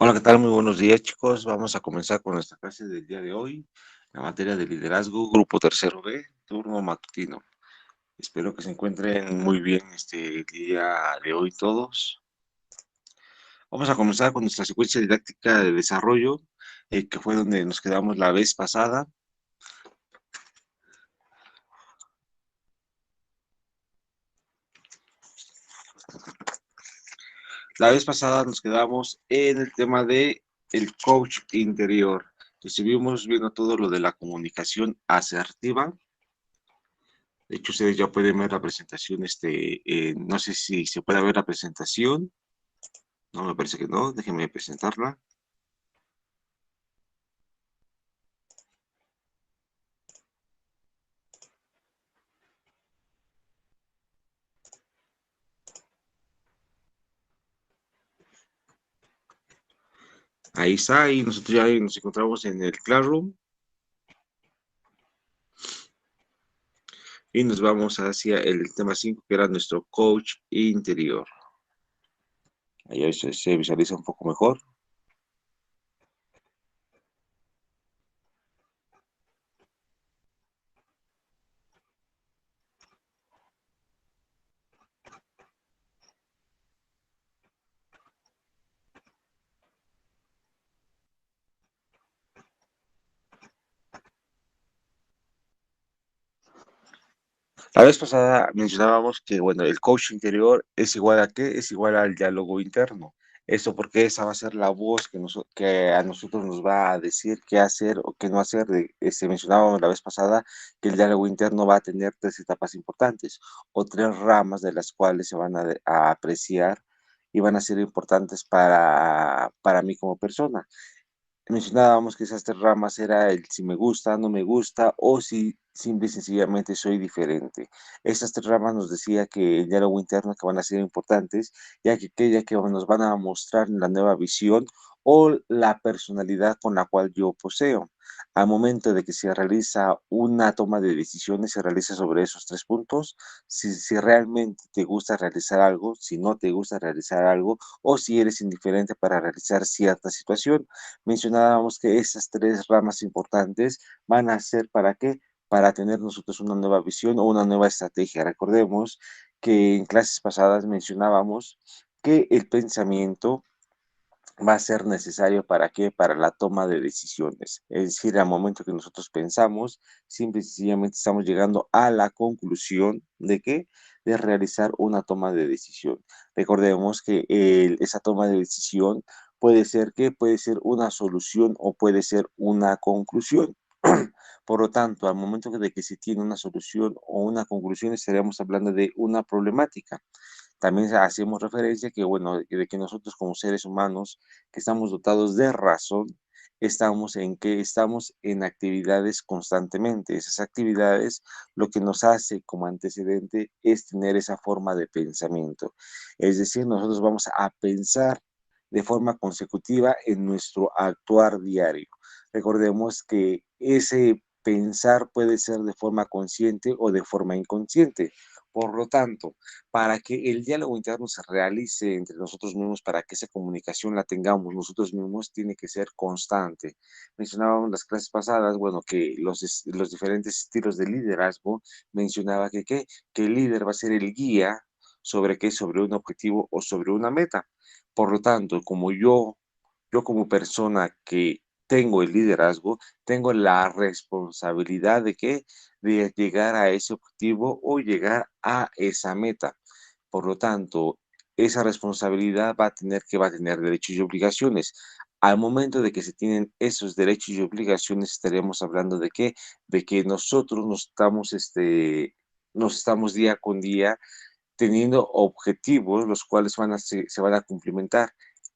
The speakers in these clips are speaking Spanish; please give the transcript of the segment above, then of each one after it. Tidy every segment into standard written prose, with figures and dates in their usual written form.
Hola, ¿qué tal? Muy buenos días, chicos. Vamos a comenzar con nuestra clase del día de hoy, la materia de liderazgo, grupo tercero B, turno matutino. Espero que se encuentren muy bien este día de hoy todos. Vamos a comenzar con nuestra secuencia didáctica de desarrollo, que fue donde nos quedamos la vez pasada. La vez pasada nos quedamos en el tema de el coach interior. Estuvimos viendo todo lo de la comunicación asertiva. De hecho, ustedes ya pueden ver la presentación, no sé si se puede ver la presentación, no, me parece que no, déjenme presentarla. Ahí está, y nosotros ya nos encontramos en el Classroom y nos vamos hacia el tema 5, que era nuestro coach interior. Ahí se visualiza un poco mejor. La vez pasada mencionábamos que, bueno, el coach interior es igual a qué, es igual al diálogo interno. Eso porque esa va a ser la voz que a nosotros nos va a decir qué hacer o qué no hacer. Mencionábamos la vez pasada que el diálogo interno va a tener tres etapas importantes o tres ramas de las cuales se van a apreciar y van a ser importantes para mí como persona. Mencionábamos que esas tres ramas era el si me gusta, no me gusta o si simple y sencillamente soy diferente. Estas tres ramas nos decía que el diálogo interno que van a ser importantes, ya que nos van a mostrar la nueva visión o la personalidad con la cual yo poseo. Al momento de que se realiza una toma de decisiones, se realiza sobre esos tres puntos. Si realmente te gusta realizar algo, si no te gusta realizar algo o si eres indiferente para realizar cierta situación. Mencionábamos que esas tres ramas importantes van a ser ¿para qué? Para tener nosotros una nueva visión o una nueva estrategia. Recordemos que en clases pasadas mencionábamos que el pensamiento va a ser necesario ¿para qué? Para la toma de decisiones. Es decir, al momento que nosotros pensamos, simple y sencillamente estamos llegando a la conclusión de qué? De realizar una toma de decisión. Recordemos que esa toma de decisión puede ser que puede ser una solución o puede ser una conclusión. Por lo tanto, al momento de que se tiene una solución o una conclusión, estaríamos hablando de una problemática. También hacemos referencia que, bueno, de que nosotros como seres humanos, que estamos dotados de razón, estamos en actividades constantemente. Esas actividades, lo que nos hace como antecedente es tener esa forma de pensamiento. Es decir, nosotros vamos a pensar de forma consecutiva en nuestro actuar diario. Recordemos que ese pensar puede ser de forma consciente o de forma inconsciente. Por lo tanto, para que el diálogo interno se realice entre nosotros mismos, para que esa comunicación la tengamos nosotros mismos, tiene que ser constante. Mencionábamos en las clases pasadas, bueno, que los diferentes estilos de liderazgo, mencionaba que el líder va a ser el guía sobre qué, sobre un objetivo o sobre una meta. Por lo tanto, como yo como persona que tengo el liderazgo, tengo la responsabilidad de qué, de llegar a ese objetivo o llegar a esa meta. Por lo tanto, esa responsabilidad va a tener derechos y obligaciones. Al momento de que se tienen esos derechos y obligaciones, estaríamos hablando de qué, de que nosotros nos estamos día con día teniendo objetivos los cuales se van a cumplimentar.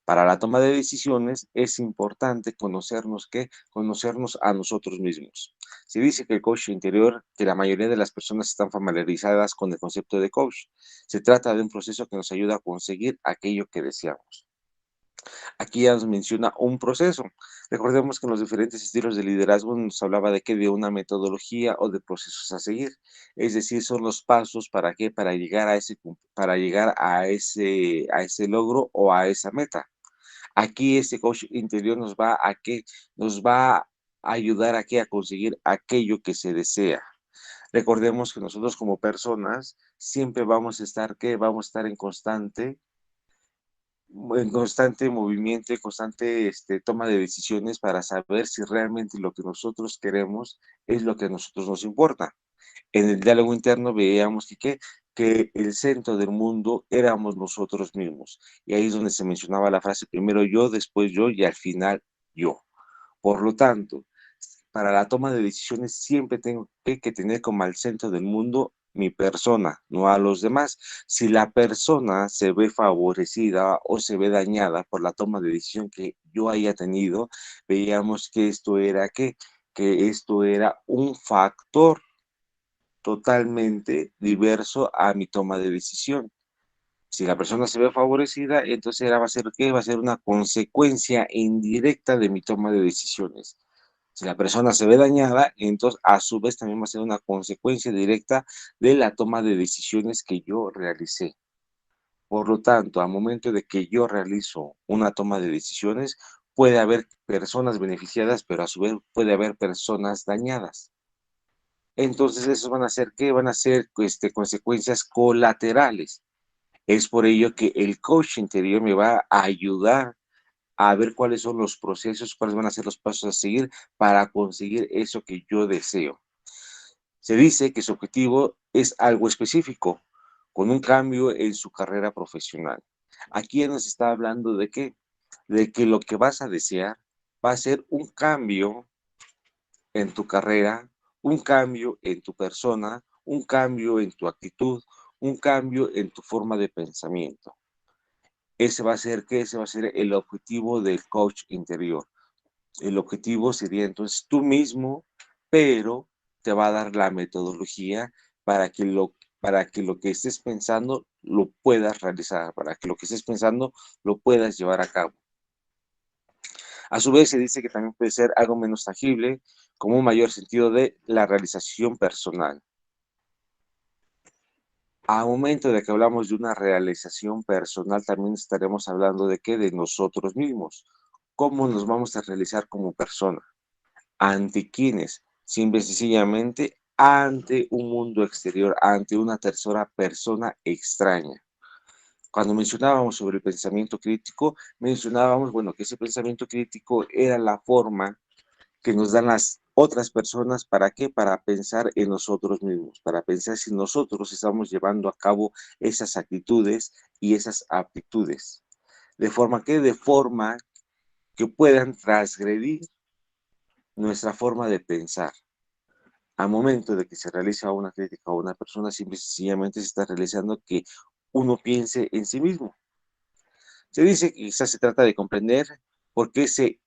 Para la toma de decisiones es importante conocernos conocernos a nosotros mismos. Se dice que el coach interior, que la mayoría de las personas están familiarizadas con el concepto de coach. Se trata de un proceso que nos ayuda a conseguir aquello que deseamos. Aquí ya nos menciona un proceso. Recordemos que en los diferentes estilos de liderazgo nos hablaba de que de una metodología o de procesos a seguir. Es decir, son los pasos para qué, para llegar a ese logro o a esa meta. Aquí este coach interior nos va a qué, nos va a ayudar a qué, a conseguir aquello que se desea. Recordemos que nosotros como personas siempre vamos a estar, ¿qué? Vamos a estar en constante movimiento, en constante toma de decisiones para saber si realmente lo que nosotros queremos es lo que a nosotros nos importa. En el diálogo interno veíamos que el centro del mundo éramos nosotros mismos. Y ahí es donde se mencionaba la frase, primero yo y al final yo. Por lo tanto, para la toma de decisiones siempre tengo que tener como al centro del mundo mi persona, no a los demás. Si la persona se ve favorecida o se ve dañada por la toma de decisión que yo haya tenido, veíamos que que esto era un factor totalmente diverso a mi toma de decisión. Si la persona se ve favorecida, entonces va a ser ¿qué? Va a ser una consecuencia indirecta de mi toma de decisiones. Si la persona se ve dañada, entonces a su vez también va a ser una consecuencia directa de la toma de decisiones que yo realicé. Por lo tanto, al momento de que yo realizo una toma de decisiones, puede haber personas beneficiadas, pero a su vez puede haber personas dañadas. Entonces, esos van a ser, ¿qué? Van a ser consecuencias colaterales. Es por ello que el coach interior me va a ayudar a ver cuáles son los procesos, cuáles van a ser los pasos a seguir para conseguir eso que yo deseo. Se dice que su objetivo es algo específico, con un cambio en su carrera profesional. Aquí nos está hablando de qué? De que lo que vas a desear va a ser un cambio en tu carrera, un cambio en tu persona, un cambio en tu actitud, un cambio en tu forma de pensamiento. Ese va a ser, ¿qué? Ese va a ser el objetivo del coach interior. El objetivo sería entonces tú mismo, pero te va a dar la metodología para para que lo que estés pensando lo puedas realizar, para que lo que estés pensando lo puedas llevar a cabo. A su vez, se dice que también puede ser algo menos tangible, como un mayor sentido de la realización personal. Al momento de que hablamos de una realización personal, también estaremos hablando de qué, de nosotros mismos. ¿Cómo nos vamos a realizar como persona? ¿Ante quiénes? Simple y sencillamente ante un mundo exterior, ante una tercera persona extraña. Cuando mencionábamos sobre el pensamiento crítico, mencionábamos, bueno, que ese pensamiento crítico era la forma que nos dan las otras personas, ¿para qué? Para pensar en nosotros mismos, para pensar si nosotros estamos llevando a cabo esas actitudes y esas aptitudes. De forma que puedan transgredir nuestra forma de pensar. Al momento de que se realiza una crítica a una persona, simple y sencillamente se está realizando que uno piense en sí mismo. Se dice que quizás se trata de comprender por qué se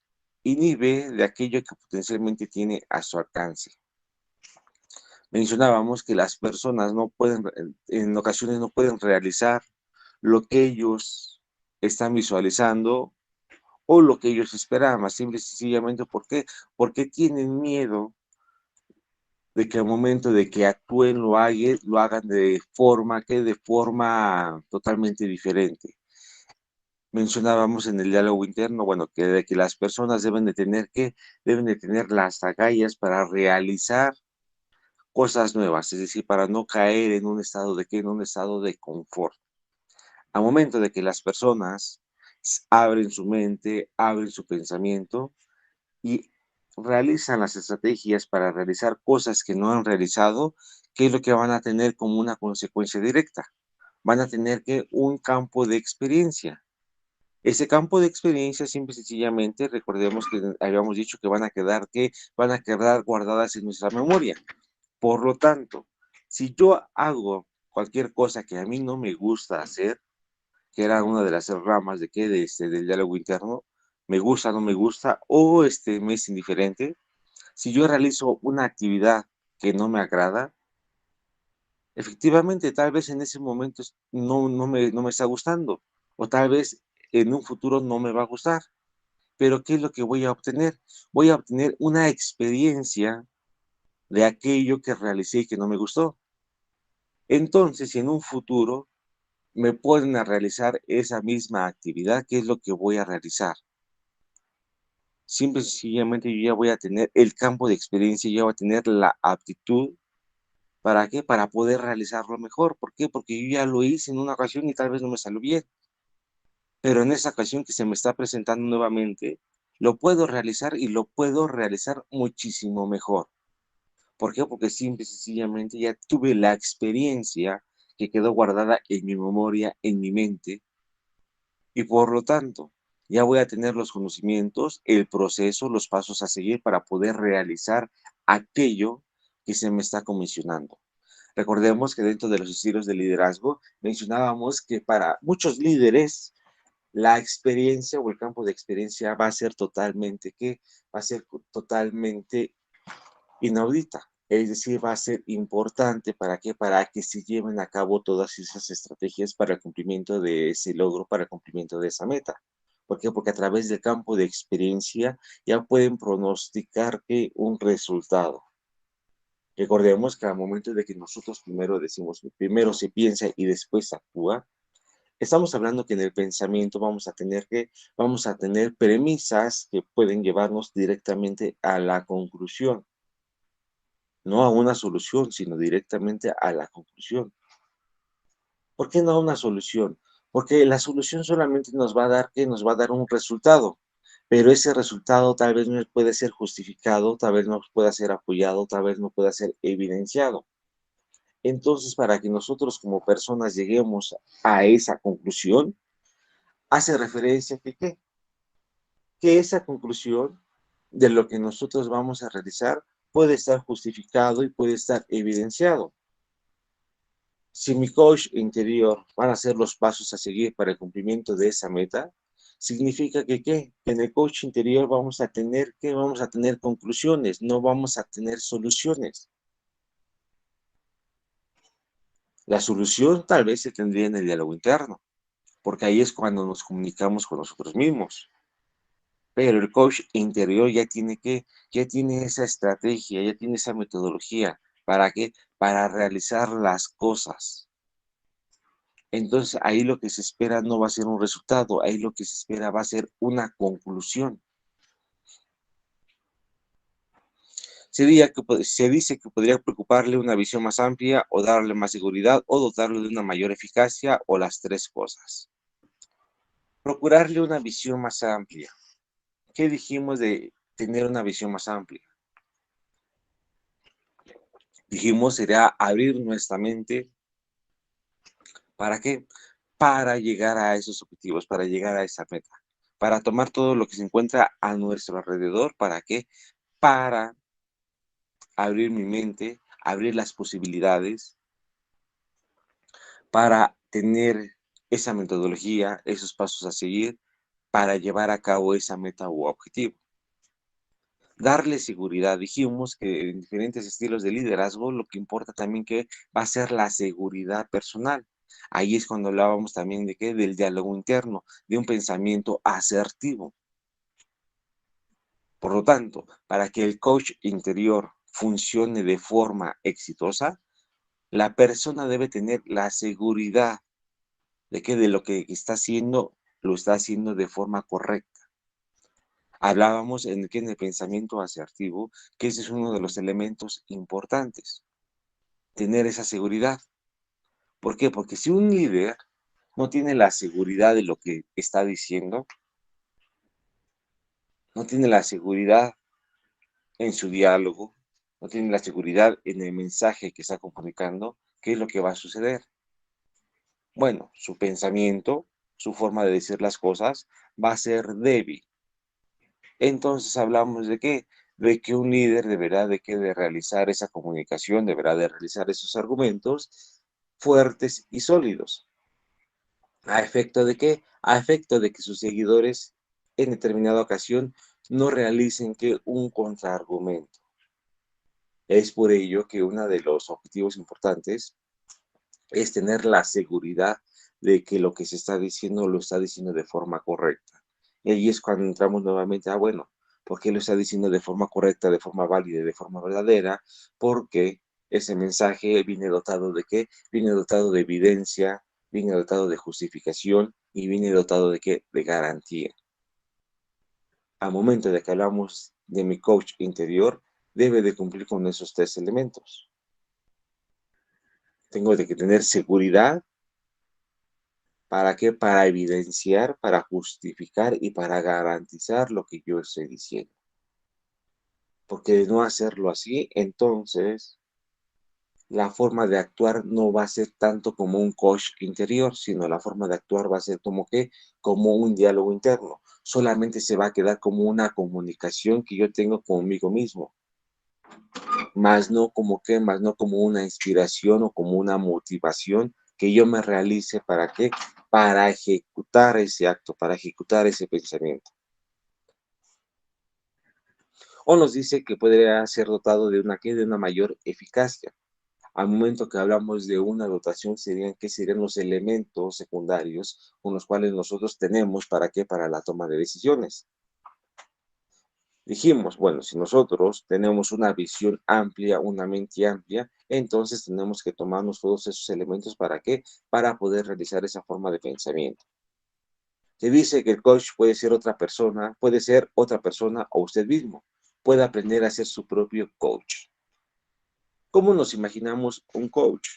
inhibe de aquello que potencialmente tiene a su alcance. Mencionábamos que las personas no pueden, en ocasiones no pueden realizar lo que ellos están visualizando o lo que ellos esperaban, simple y sencillamente, ¿por qué? Porque tienen miedo de que al momento de que actúen lo hagan de forma totalmente diferente. Mencionábamos en el diálogo interno, bueno, que de que las personas deben de tener las agallas para realizar cosas nuevas, es decir, para no caer en un estado de qué, en un estado de confort. Al momento de que las personas abren su mente, abren su pensamiento y realizan las estrategias para realizar cosas que no han realizado, ¿qué es lo que van a tener como una consecuencia directa? Van a tener que un campo de experiencia. Ese campo de experiencia, simple y sencillamente, recordemos que habíamos dicho que van a quedar guardadas en nuestra memoria. Por lo tanto, si yo hago cualquier cosa que a mí no me gusta hacer, que era una de las ramas del diálogo interno, me gusta, no me gusta, o me es indiferente, si yo realizo una actividad que no me agrada, efectivamente, tal vez en ese momento no me está gustando, o tal vez en un futuro no me va a gustar, pero ¿qué es lo que voy a obtener? Voy a obtener una experiencia de aquello que realicé y que no me gustó. Entonces, si en un futuro me pueden realizar esa misma actividad, ¿qué es lo que voy a realizar? simple y sencillamente yo ya voy a tener el campo de experiencia, ya voy a tener la aptitud. ¿Para qué? Para poder realizarlo mejor. ¿Por qué? Porque yo ya lo hice en una ocasión y tal vez no me salió bien. Pero en esa ocasión que se me está presentando nuevamente, lo puedo realizar y lo puedo realizar muchísimo mejor. ¿Por qué? Porque simple y sencillamente ya tuve la experiencia que quedó guardada en mi memoria, en mi mente, y por lo tanto, ya voy a tener los conocimientos, el proceso, los pasos a seguir para poder realizar aquello que se me está comisionando. Recordemos que dentro de los estilos de liderazgo mencionábamos que para muchos líderes la experiencia o el campo de experiencia va a ser totalmente, ¿qué? Va a ser totalmente inaudita. Es decir, va a ser importante ¿para qué? Para que se lleven a cabo todas esas estrategias para el cumplimiento de ese logro, para el cumplimiento de esa meta. ¿Por qué? Porque a través del campo de experiencia ya pueden pronosticar que un resultado. Recordemos que al momento de que nosotros primero decimos, primero se piensa y después se actúa, estamos hablando que en el pensamiento vamos a tener premisas que pueden llevarnos directamente a la conclusión, no a una solución, sino directamente a la conclusión. ¿Por qué no a una solución? Porque la solución solamente nos va a dar, ¿qué? Nos va a dar un resultado, pero ese resultado tal vez no puede ser justificado, tal vez no pueda ser apoyado, tal vez no pueda ser evidenciado. Entonces, para que nosotros como personas lleguemos a esa conclusión, hace referencia que, ¿qué? Que esa conclusión de lo que nosotros vamos a realizar puede estar justificado y puede estar evidenciado. Si mi coach interior van a ser los pasos a seguir para el cumplimiento de esa meta, significa que, ¿qué? Que en el coach interior vamos a tener, ¿qué? Vamos a tener conclusiones, no vamos a tener soluciones. La solución tal vez se tendría en el diálogo interno, porque ahí es cuando nos comunicamos con nosotros mismos. Pero el coach interior ya tiene esa estrategia, ya tiene esa metodología. ¿Para qué? Para realizar las cosas. Entonces ahí lo que se espera no va a ser un resultado, ahí lo que se espera va a ser una conclusión. Se dice que podría preocuparle una visión más amplia o darle más seguridad o dotarlo de una mayor eficacia o las tres cosas. Procurarle una visión más amplia. ¿Qué dijimos de tener una visión más amplia? Dijimos sería abrir nuestra mente. ¿Para qué? Para llegar a esos objetivos, para llegar a esa meta, para tomar todo lo que se encuentra a nuestro alrededor. ¿Para qué? Para abrir mi mente, abrir las posibilidades, para tener esa metodología, esos pasos a seguir, para llevar a cabo esa meta u objetivo. Darle seguridad. Dijimos que en diferentes estilos de liderazgo lo que importa también que va a ser la seguridad personal. Ahí es cuando hablábamos también de qué, del diálogo interno, de un pensamiento asertivo. Por lo tanto, para que el coach interior funcione de forma exitosa, la persona debe tener la seguridad de que de lo que está haciendo, lo está haciendo de forma correcta. Hablábamos en el pensamiento asertivo, que ese es uno de los elementos importantes, tener esa seguridad. ¿Por qué? Porque si un líder no tiene la seguridad de lo que está diciendo, no tiene la seguridad en su diálogo, no tiene la seguridad en el mensaje que está comunicando, ¿qué es lo que va a suceder? Bueno, su pensamiento, su forma de decir las cosas va a ser débil. Entonces hablamos de qué, de que un líder deberá de realizar esa comunicación, deberá de realizar esos argumentos fuertes y sólidos. ¿A efecto de qué? A efecto de que sus seguidores en determinada ocasión no realicen que un contraargumento. Es por ello que uno de los objetivos importantes es tener la seguridad de que lo que se está diciendo lo está diciendo de forma correcta. Y ahí es cuando entramos nuevamente a, bueno, ¿por qué lo está diciendo de forma correcta, de forma válida, de forma verdadera? Porque ese mensaje viene dotado de qué? Viene dotado de evidencia, viene dotado de justificación y viene dotado de qué? De garantía. al momento de que hablamos de mi coach interior, debe de cumplir con esos tres elementos. Tengo de que tener seguridad. ¿Para qué? Para evidenciar, para justificar y para garantizar lo que yo estoy diciendo. Porque de no hacerlo así, entonces la forma de actuar no va a ser tanto como un coach interior, sino la forma de actuar va a ser como que, como un diálogo interno. Solamente se va a quedar como una comunicación que yo tengo conmigo mismo, más no como una inspiración o como una motivación que yo me realice para qué, para ejecutar ese acto, para ejecutar ese pensamiento. O nos dice que podría ser dotado de una, ¿qué? De una mayor eficacia. Al momento que hablamos de una dotación, ¿qué serían los elementos secundarios con los cuales nosotros tenemos para qué? Para la toma de decisiones. Dijimos, bueno, si nosotros tenemos una visión amplia, una mente amplia, entonces tenemos que tomarnos todos esos elementos para qué? Para poder realizar esa forma de pensamiento. Se dice que el coach puede ser otra persona o usted mismo. Puede aprender a ser su propio coach. ¿Cómo nos imaginamos un coach?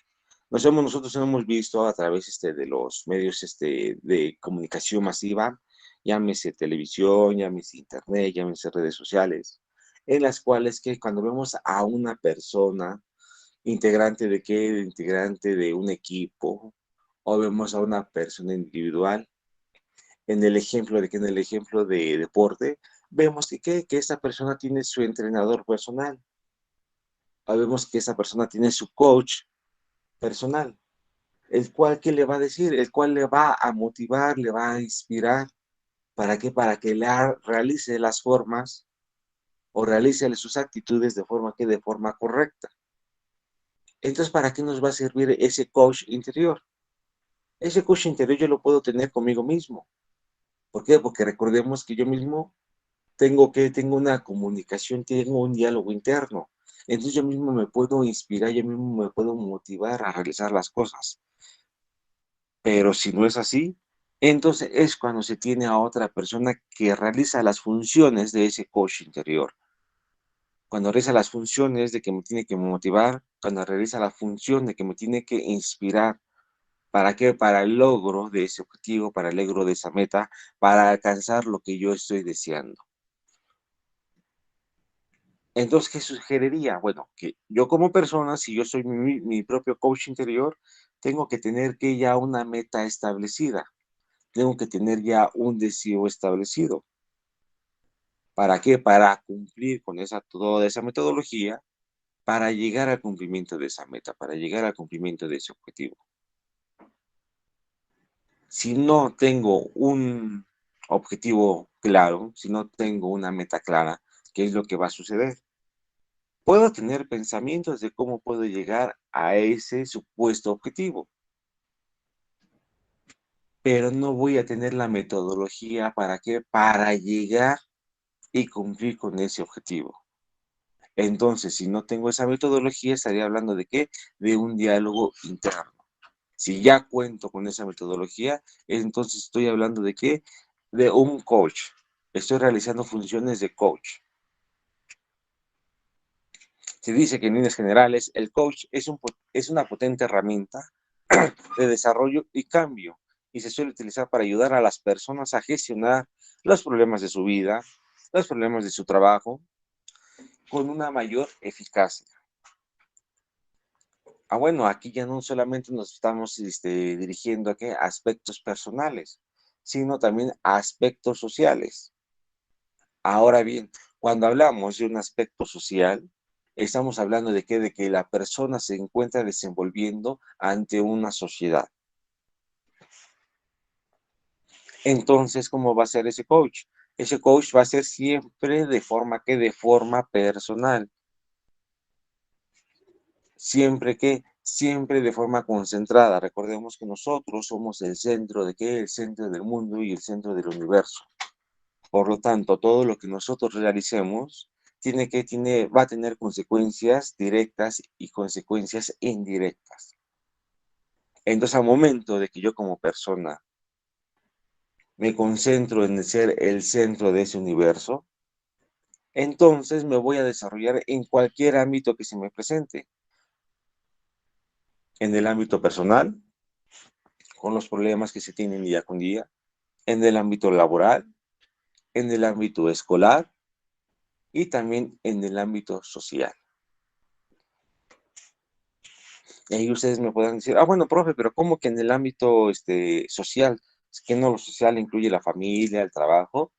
Nosotros hemos visto a través de los medios de comunicación masiva, llámese televisión, llámese internet, llámese redes sociales, en las cuales que cuando vemos a una persona integrante de un equipo, o vemos a una persona individual, en el ejemplo de deporte, vemos que esta persona tiene su entrenador personal, o vemos que esa persona tiene su coach personal, el cual, ¿qué le va a decir? El cual le va a motivar, le va a inspirar. ¿Para qué? Para que realice las formas o realice sus actitudes de forma correcta. Entonces, ¿para qué nos va a servir ese coach interior? Ese coach interior yo lo puedo tener conmigo mismo. ¿Por qué? Porque recordemos que yo mismo tengo una comunicación, tengo un diálogo interno. Entonces yo mismo me puedo inspirar, yo mismo me puedo motivar a realizar las cosas. Pero si no es así, entonces es cuando se tiene a otra persona que realiza las funciones de ese coach interior. Cuando realiza las funciones de que me tiene que motivar, cuando realiza la función de que me tiene que inspirar. ¿Para qué? Para el logro de ese objetivo, para el logro de esa meta, para alcanzar lo que yo estoy deseando. Entonces, ¿qué sugeriría? Bueno, que yo como persona, si yo soy mi propio coach interior, tengo que tener que ya una meta establecida. Tengo que tener ya un deseo establecido. ¿Para qué? Para cumplir con toda esa metodología, para llegar al cumplimiento de esa meta, para llegar al cumplimiento de ese objetivo. Si no tengo un objetivo claro, si no tengo una meta clara, ¿qué es lo que va a suceder? Puedo tener pensamientos de cómo puedo llegar a ese supuesto objetivo, pero no voy a tener la metodología para qué, para llegar y cumplir con ese objetivo. Entonces, si no tengo esa metodología, estaría hablando de qué, de un diálogo interno. Si ya cuento con esa metodología, entonces estoy hablando de qué, de un coach. Estoy realizando funciones de coach. Se dice que en líneas generales, el coach es una potente herramienta de desarrollo y cambio, y se suele utilizar para ayudar a las personas a gestionar los problemas de su vida, los problemas de su trabajo, con una mayor eficacia. Bueno, aquí ya no solamente nos estamos dirigiendo a ¿qué? Aspectos personales, sino también a aspectos sociales. Ahora bien, cuando hablamos de un aspecto social, estamos hablando de qué, de que la persona se encuentra desenvolviendo ante una sociedad. Entonces, ¿cómo va a ser ese coach? Ese coach va a ser siempre de forma personal. Siempre de forma concentrada. Recordemos que nosotros somos el centro de qué, el centro del mundo y el centro del universo. Por lo tanto, todo lo que nosotros realicemos va a tener consecuencias directas y consecuencias indirectas. Entonces, al momento de que yo como persona me concentro en ser el centro de ese universo, entonces me voy a desarrollar en cualquier ámbito que se me presente. En el ámbito personal, con los problemas que se tienen día con día, en el ámbito laboral, en el ámbito escolar y también en el ámbito social. Y ahí ustedes me pueden decir, bueno, profe, pero ¿cómo que en el ámbito social? ¿Es que no lo social incluye la familia, el trabajo?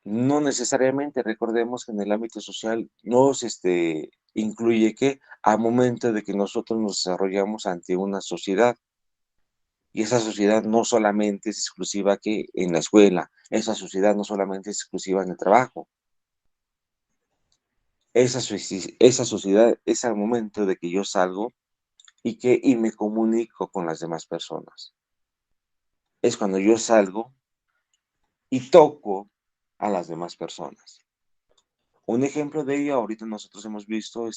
No necesariamente, recordemos que en el ámbito social nos incluye que a momento de que nosotros nos desarrollamos ante una sociedad, y esa sociedad no solamente es exclusiva que en la escuela, esa sociedad no solamente es exclusiva en el trabajo, esa sociedad es al momento de que yo salgo y me comunico con las demás personas. Es cuando yo salgo y toco a las demás personas. Un ejemplo de ello, ahorita nosotros hemos visto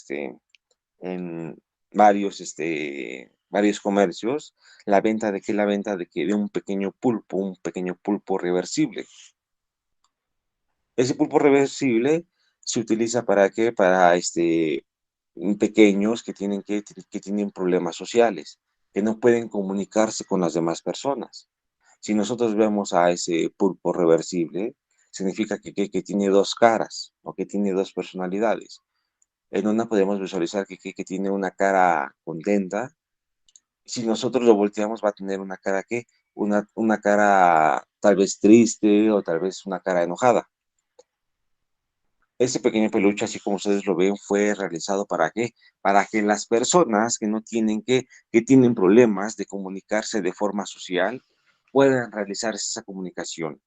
en varios comercios, la venta de que de un pequeño pulpo reversible. Ese pulpo reversible se utiliza para qué? Para pequeños que tienen problemas sociales, que no pueden comunicarse con las demás personas. Si nosotros vemos a ese pulpo reversible, significa que tiene dos caras o que tiene dos personalidades. En una podemos visualizar que tiene una cara contenta. Si nosotros lo volteamos, va a tener una cara una cara tal vez triste o tal vez una cara enojada. Ese pequeño peluche, así como ustedes lo ven, fue realizado ¿para qué? Para que las personas que no tienen que tienen problemas de comunicarse de forma social, puedan realizar esa comunicación.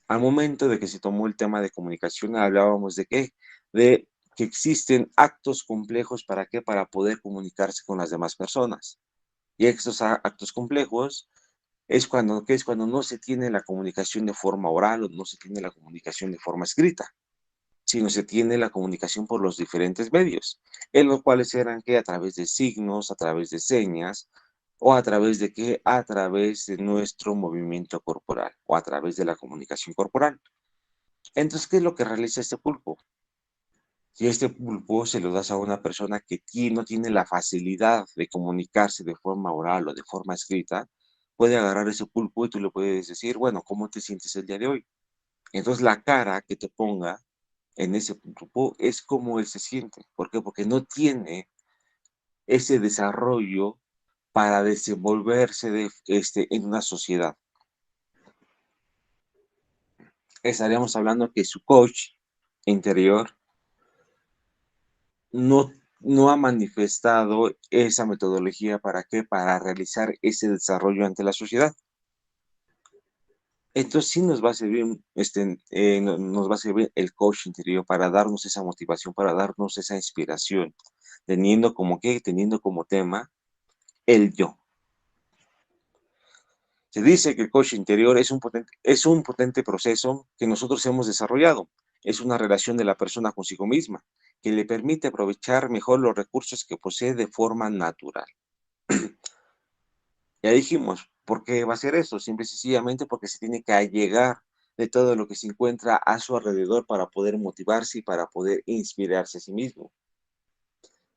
Al momento de que se tomó el tema de comunicación, hablábamos de qué, de que existen actos complejos ¿para qué? Para poder comunicarse con las demás personas. Y estos actos complejos es cuando no se tiene la comunicación de forma oral o no se tiene la comunicación de forma escrita, sino se tiene la comunicación por los diferentes medios, en los cuales eran que a través de signos, a través de señas, o a través de qué, a través de nuestro movimiento corporal, o a través de la comunicación corporal. Entonces, ¿qué es lo que realiza este pulpo? Si este pulpo se lo das a una persona que no tiene la facilidad de comunicarse de forma oral o de forma escrita, puede agarrar ese pulpo y tú le puedes decir, bueno, ¿cómo te sientes el día de hoy? Entonces la cara que te ponga en ese grupo es como él se siente. ¿Por qué? Porque no tiene ese desarrollo para desenvolverse en una sociedad. Estaríamos hablando que su coach interior no, no ha manifestado esa metodología para qué, para realizar ese desarrollo ante la sociedad. Entonces sí nos va a servir, nos va a servir el coach interior para darnos esa motivación, para darnos esa inspiración, teniendo como tema el yo. Se dice que el coach interior es un potente proceso que nosotros hemos desarrollado. Es una relación de la persona consigo misma que le permite aprovechar mejor los recursos que posee de forma natural. Ya dijimos, ¿por qué va a ser eso? Simple y sencillamente porque se tiene que allegar de todo lo que se encuentra a su alrededor para poder motivarse y para poder inspirarse a sí mismo.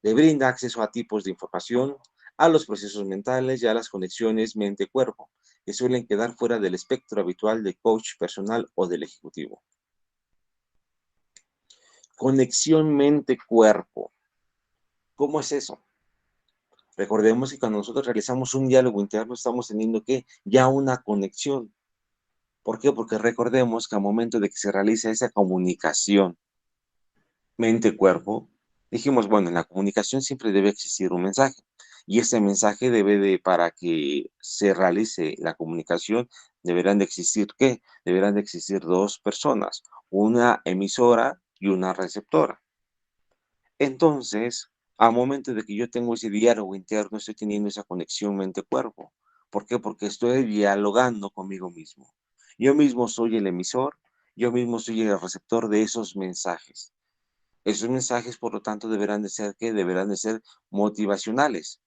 Le brinda acceso a tipos de información, a los procesos mentales y a las conexiones mente-cuerpo, que suelen quedar fuera del espectro habitual del coach personal o del ejecutivo. Conexión mente-cuerpo. ¿Cómo es eso? Recordemos que cuando nosotros realizamos un diálogo interno estamos teniendo que ya una conexión. ¿Por qué? Porque recordemos que al momento de que se realiza esa comunicación mente-cuerpo, dijimos, bueno, en la comunicación siempre debe existir un mensaje. Y ese mensaje para que se realice la comunicación, deberán de existir, ¿qué? Deberán de existir dos personas, una emisora y una receptora. Entonces, al momento de que yo tengo ese diálogo interno, estoy teniendo esa conexión mente-cuerpo. ¿Por qué? Porque estoy dialogando conmigo mismo. Yo mismo soy el emisor, yo mismo soy el receptor de esos mensajes. Esos mensajes, por lo tanto, deberán de ser, ¿qué? Deberán de ser motivacionales.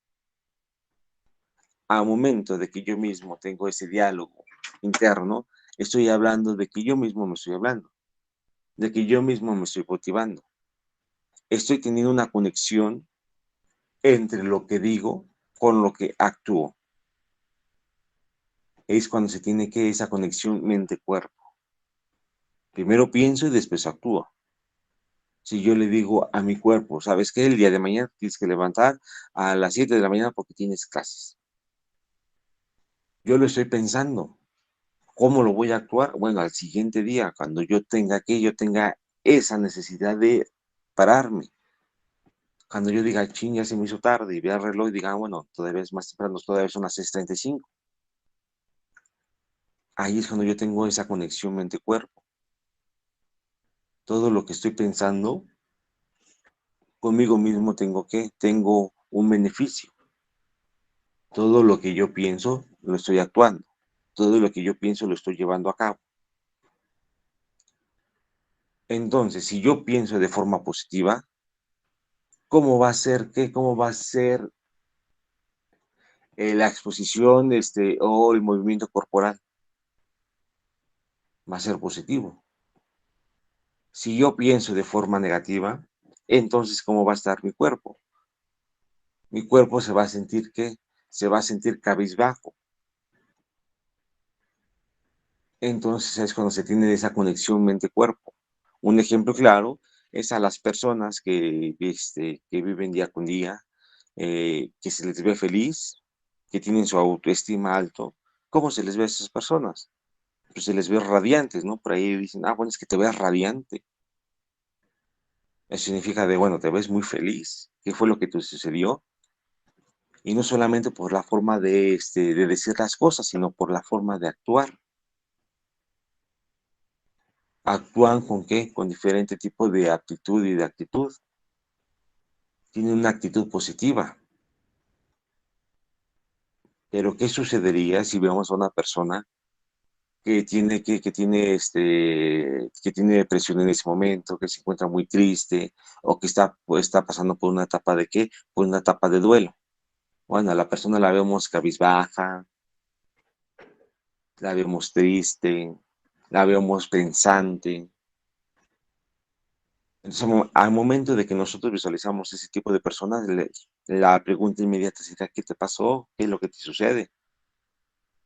al momento de que yo mismo tengo ese diálogo interno, estoy hablando de que yo mismo me estoy hablando, de que yo mismo me estoy motivando. Estoy teniendo una conexión entre lo que digo con lo que actúo. Es cuando se tiene que esa conexión mente-cuerpo. Primero pienso y después actúo. Si yo le digo a mi cuerpo, ¿sabes qué? El día de mañana tienes que levantar a las 7 de la mañana porque tienes clases. Yo lo estoy pensando. ¿Cómo lo voy a actuar? Bueno, al siguiente día, cuando yo tenga esa necesidad de pararme. Cuando yo diga, ching, ya se me hizo tarde y vea el reloj y diga, bueno, todavía es más temprano, todavía son las 6:35. Ahí es cuando yo tengo esa conexión mente-cuerpo. Todo lo que estoy pensando, conmigo mismo tengo un beneficio. Todo lo que yo pienso, lo estoy actuando. Todo lo que yo pienso, lo estoy llevando a cabo. Entonces, si yo pienso de forma positiva, ¿cómo va a ser ¿Cómo va a ser la exposición o el movimiento corporal? Va a ser positivo. Si yo pienso de forma negativa, entonces, ¿cómo va a estar mi cuerpo? Mi cuerpo se va a sentir se va a sentir cabizbajo. Entonces es cuando se tiene esa conexión mente-cuerpo. Un ejemplo claro es a las personas que viven día con día, que se les ve feliz, que tienen su autoestima alto. ¿Cómo se les ve a esas personas? Pues se les ve radiantes, ¿no? Por ahí dicen, ah, bueno, es que te ves radiante. Eso significa bueno, te ves muy feliz. ¿Qué fue lo que te sucedió? Y no solamente por la forma de decir las cosas, sino por la forma de actuar. ¿Actúan con qué? Con diferente tipo de aptitud y de actitud. Tienen una actitud positiva. Pero ¿qué sucedería si vemos a una persona que tiene depresión en ese momento, que se encuentra muy triste o que está pasando por una etapa de qué? Por una etapa de duelo. Bueno, a la persona la vemos cabizbaja, la vemos triste, la vemos pensante. Entonces, al momento de que nosotros visualizamos ese tipo de personas, la pregunta inmediata será, ¿qué te pasó? ¿Qué es lo que te sucede?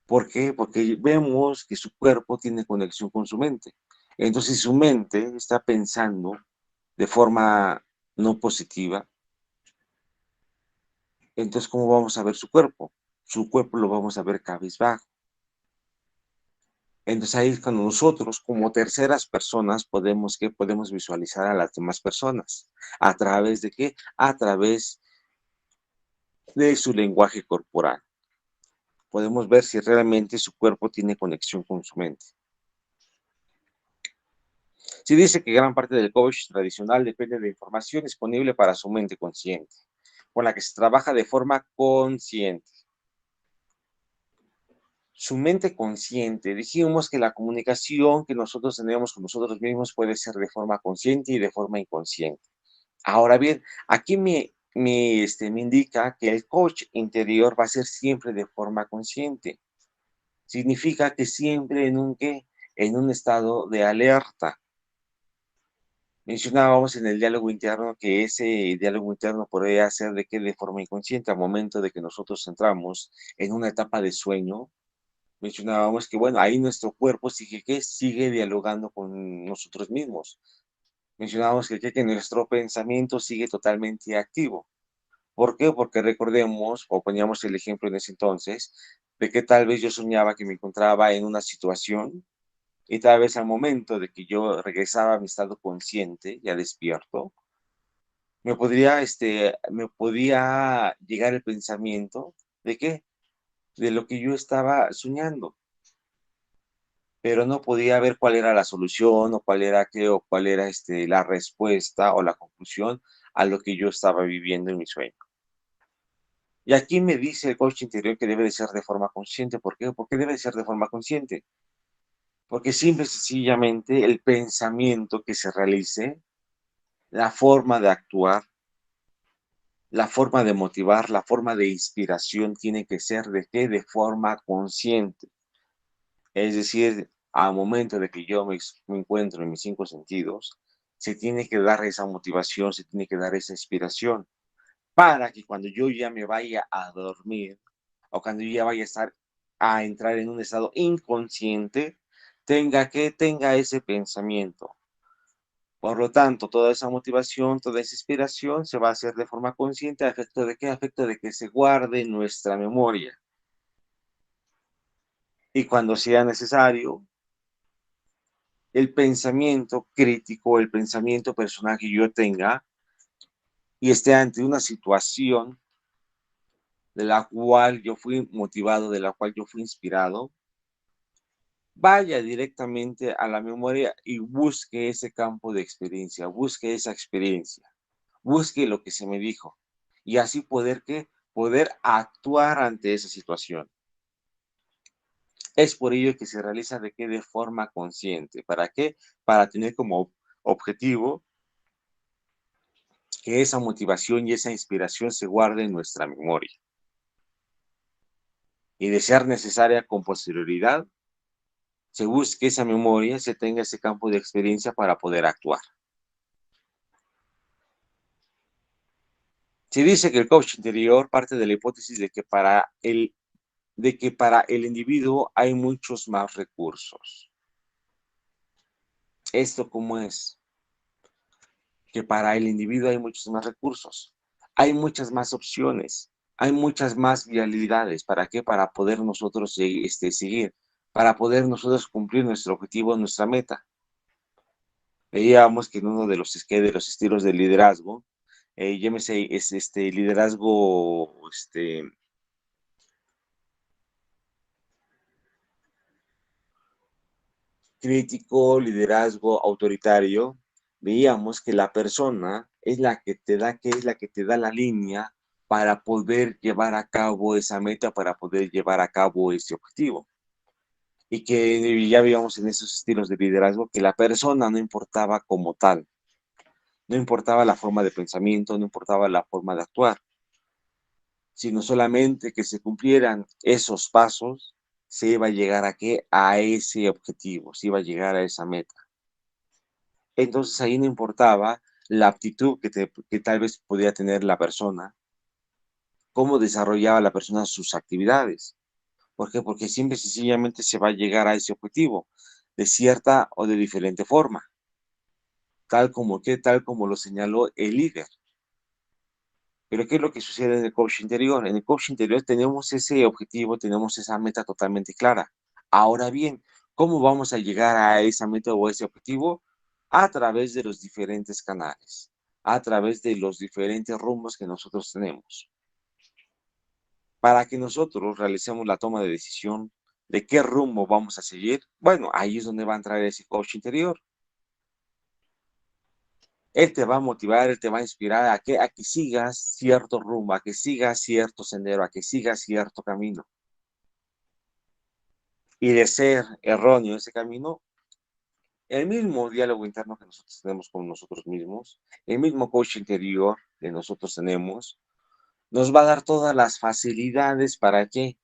¿Por qué? Porque vemos que su cuerpo tiene conexión con su mente. Entonces, si su mente está pensando de forma no positiva, entonces, ¿cómo vamos a ver su cuerpo? Su cuerpo lo vamos a ver cabizbajo. Entonces, ahí es cuando nosotros, como terceras personas, podemos visualizar a las demás personas. ¿A través de qué? A través de su lenguaje corporal. Podemos ver si realmente su cuerpo tiene conexión con su mente. Se dice que gran parte del coach tradicional depende de información disponible para su mente consciente, con la que se trabaja de forma consciente. Su mente consciente, dijimos que la comunicación que nosotros tenemos con nosotros mismos puede ser de forma consciente y de forma inconsciente. Ahora bien, aquí me indica que el coach interior va a ser siempre de forma consciente. Significa que siempre en un estado de alerta. Mencionábamos en el diálogo interno que ese diálogo interno podría ser de forma inconsciente al momento de que nosotros entramos en una etapa de sueño. Mencionábamos que, bueno, ahí nuestro cuerpo sigue dialogando con nosotros mismos. Mencionábamos que nuestro pensamiento sigue totalmente activo. ¿Por qué? Porque recordemos, o poníamos el ejemplo en ese entonces, de que tal vez yo soñaba que me encontraba en una situación y tal vez al momento de que yo regresaba a mi estado consciente, ya despierto, me podía llegar el pensamiento de qué, de lo que yo estaba soñando, pero no podía ver cuál era la solución o cuál era la respuesta o la conclusión a lo que yo estaba viviendo en mi sueño. Y aquí me dice el coach interior que debe de ser de forma consciente. ¿Por qué? ¿Por qué debe de ser de forma consciente? Porque simple y sencillamente el pensamiento que se realice, la forma de actuar, La forma de motivar, la forma de inspiración tiene que ser ¿de qué? De forma consciente. Es decir, al momento de que yo me encuentro en mis cinco sentidos, se tiene que dar esa motivación, se tiene que dar esa inspiración, para que cuando yo ya me vaya a dormir, o cuando yo ya vaya a entrar en un estado inconsciente, tenga ese pensamiento. Por lo tanto, toda esa motivación, toda esa inspiración se va a hacer de forma consciente, ¿a efecto de qué? A efecto de que se guarde en nuestra memoria. Y cuando sea necesario, el pensamiento crítico, el pensamiento personal que yo tenga y esté ante una situación de la cual yo fui motivado, de la cual yo fui inspirado, vaya directamente a la memoria y busque ese campo de experiencia, busque esa experiencia, busque lo que se me dijo y así poder, ¿qué? Poder actuar ante esa situación. Es por ello que se realiza de qué? De forma consciente. ¿Para qué? Para tener como objetivo que esa motivación y esa inspiración se guarde en nuestra memoria. Y de ser necesaria con posterioridad, se busque esa memoria, se tenga ese campo de experiencia para poder actuar. Se dice que el coach interior parte de la hipótesis de que para el individuo hay muchos más recursos. ¿Esto cómo es? Que para el individuo hay muchos más recursos, hay muchas más opciones, hay muchas más vialidades. ¿Para qué? Para poder nosotros seguir, para poder nosotros cumplir nuestro objetivo, nuestra meta. Veíamos que en uno de los estilos de liderazgo, llámese liderazgo crítico, liderazgo autoritario, veíamos que la persona es la que te da, que es la que te da la línea para poder llevar a cabo esa meta, para poder llevar a cabo ese objetivo. Y que ya veíamos en esos estilos de liderazgo que la persona no importaba como tal, no importaba la forma de pensamiento, no importaba la forma de actuar, sino solamente que se cumplieran esos pasos, se iba a llegar a qué? A ese objetivo, se iba a llegar a esa meta. Entonces ahí no importaba la aptitud que tal vez podía tener la persona, cómo desarrollaba la persona sus actividades. ¿Por qué? Porque siempre sencillamente se va a llegar a ese objetivo, de cierta o de diferente forma, tal como lo señaló el líder. Pero ¿qué es lo que sucede en el coach interior? En el coach interior tenemos ese objetivo, tenemos esa meta totalmente clara. Ahora bien, ¿cómo vamos a llegar a esa meta o ese objetivo? A través de los diferentes canales, a través de los diferentes rumbos que nosotros tenemos. Para que nosotros realicemos la toma de decisión de qué rumbo vamos a seguir, bueno, ahí es donde va a entrar ese coach interior. Él te va a motivar, él te va a inspirar a que sigas cierto rumbo, a que sigas cierto sendero, a que sigas cierto camino. Y de ser erróneo ese camino, el mismo diálogo interno que nosotros tenemos con nosotros mismos, el mismo coach interior que nosotros tenemos, nos va a dar todas las facilidades para qué,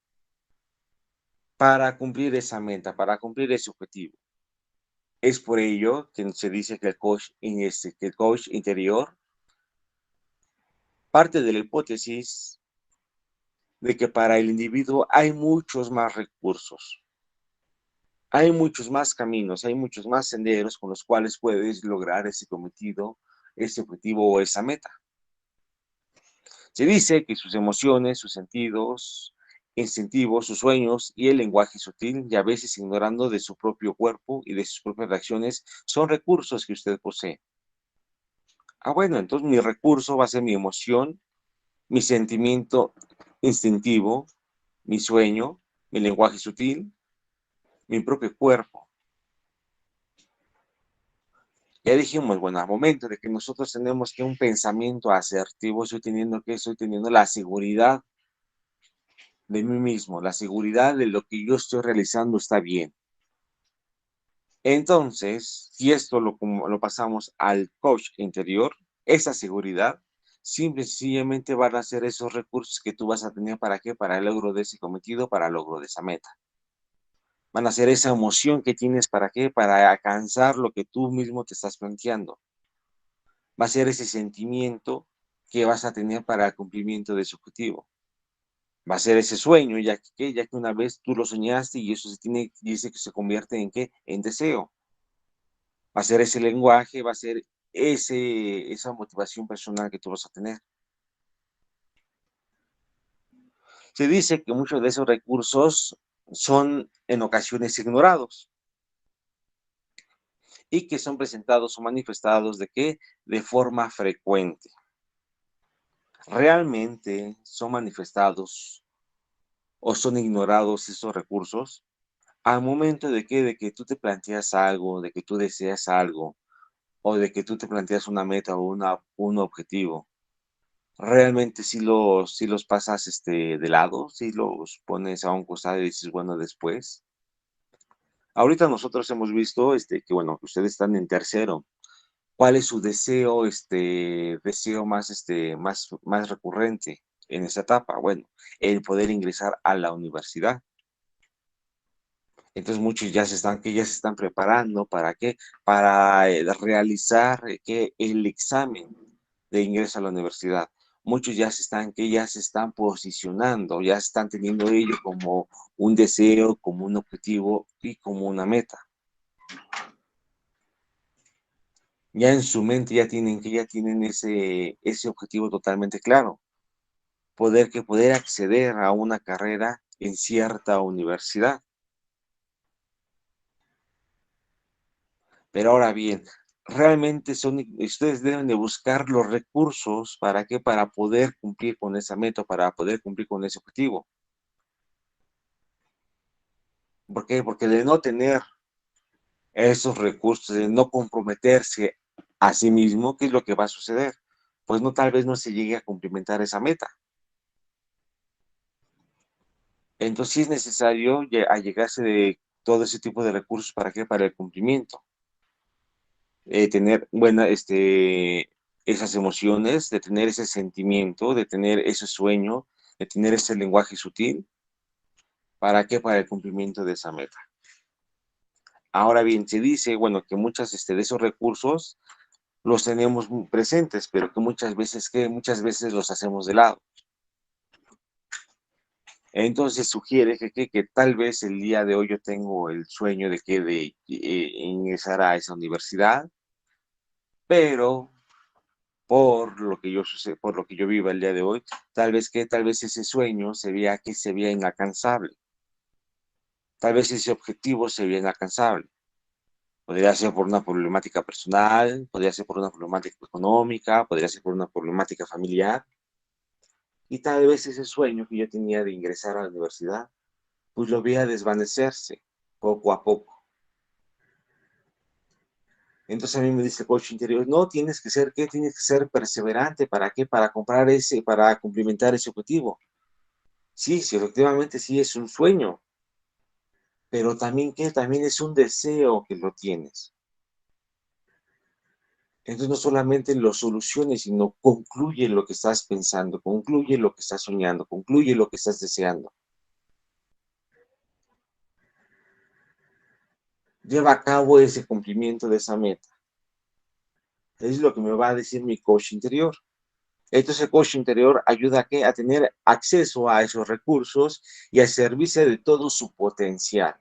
para cumplir esa meta, para cumplir ese objetivo. Es por ello que se dice que que el coach interior parte de la hipótesis de que para el individuo hay muchos más recursos, hay muchos más caminos, hay muchos más senderos con los cuales puedes lograr ese cometido, ese objetivo o esa meta. Se dice que sus emociones, sus sentidos, incentivos, sus sueños y el lenguaje sutil, y a veces ignorando de su propio cuerpo y de sus propias reacciones, son recursos que usted posee. Ah, bueno, entonces mi recurso va a ser mi emoción, mi sentimiento instintivo, mi sueño, mi lenguaje sutil, mi propio cuerpo. Ya dijimos, bueno, al momento de que nosotros tenemos que un pensamiento asertivo, estoy teniendo la seguridad de mí mismo, la seguridad de lo que yo estoy realizando está bien. Entonces, si esto lo pasamos al coach interior, esa seguridad simple y sencillamente van a ser esos recursos que tú vas a tener para qué, para el logro de ese cometido, para el logro de esa meta. Van a ser esa emoción que tienes para qué, para alcanzar lo que tú mismo te estás planteando. Va a ser ese sentimiento que vas a tener para el cumplimiento de ese objetivo. Va a ser ese sueño, ya que una vez tú lo soñaste y eso dice que se convierte en qué, en deseo. Va a ser ese lenguaje, va a ser esa motivación personal que tú vas a tener. Se dice que muchos de esos recursos son en ocasiones ignorados y que son presentados o manifestados de qué, de forma frecuente. ¿Realmente son manifestados o son ignorados esos recursos? Al momento de que tú te planteas algo, de que tú deseas algo, o de que tú te planteas una meta o un objetivo, realmente si los pasas de lado, si los pones a un costado y dices, bueno, después. Ahorita nosotros hemos visto que, bueno, que ustedes están en tercero. ¿Cuál es su deseo, deseo más, más recurrente en esa etapa? Bueno, el poder ingresar a la universidad. Entonces muchos que ya se están preparando, ¿para qué? Para realizar el examen de ingreso a la universidad. Muchos ya se están posicionando, ya están teniendo ello como un deseo, como un objetivo y como una meta. Ya en su mente ya tienen ese objetivo totalmente claro. Poder acceder a una carrera en cierta universidad. Pero ahora bien, realmente ustedes deben de buscar los recursos para qué, para poder cumplir con esa meta, para poder cumplir con ese objetivo. ¿Por qué? Porque de no tener esos recursos, de no comprometerse a sí mismo, ¿qué es lo que va a suceder? Pues no, tal vez no se llegue a cumplimentar esa meta. Entonces sí es necesario allegarse de todo ese tipo de recursos para qué, para el cumplimiento. Tener esas emociones, de tener ese sentimiento, de tener ese sueño, de tener ese lenguaje sutil. ¿Para qué? Para el cumplimiento de esa meta. Ahora bien, se dice, bueno, que muchas de esos recursos los tenemos muy presentes, pero que muchas veces los hacemos de lado. Entonces sugiere que tal vez el día de hoy yo tengo el sueño de ingresar a esa universidad, pero por lo que yo viva el día de hoy, tal vez ese sueño se vea inalcanzable, tal vez ese objetivo se vea inalcanzable. Podría ser por una problemática personal, podría ser por una problemática económica, podría ser por una problemática familiar, y tal vez ese sueño que yo tenía de ingresar a la universidad, pues lo veía desvanecerse poco a poco. Entonces a mí me dice el coach interior, no, tienes que ser perseverante, ¿para qué? Para cumplimentar ese objetivo. Sí, sí, efectivamente sí es un sueño, pero también que también es un deseo que lo tienes. Entonces no solamente lo soluciones, sino concluye lo que estás pensando, concluye lo que estás soñando, concluye lo que estás deseando. Lleva a cabo ese cumplimiento de esa meta. Es lo que me va a decir mi coach interior. Entonces el coach interior ayuda a tener acceso a esos recursos y a servirse de todo su potencial.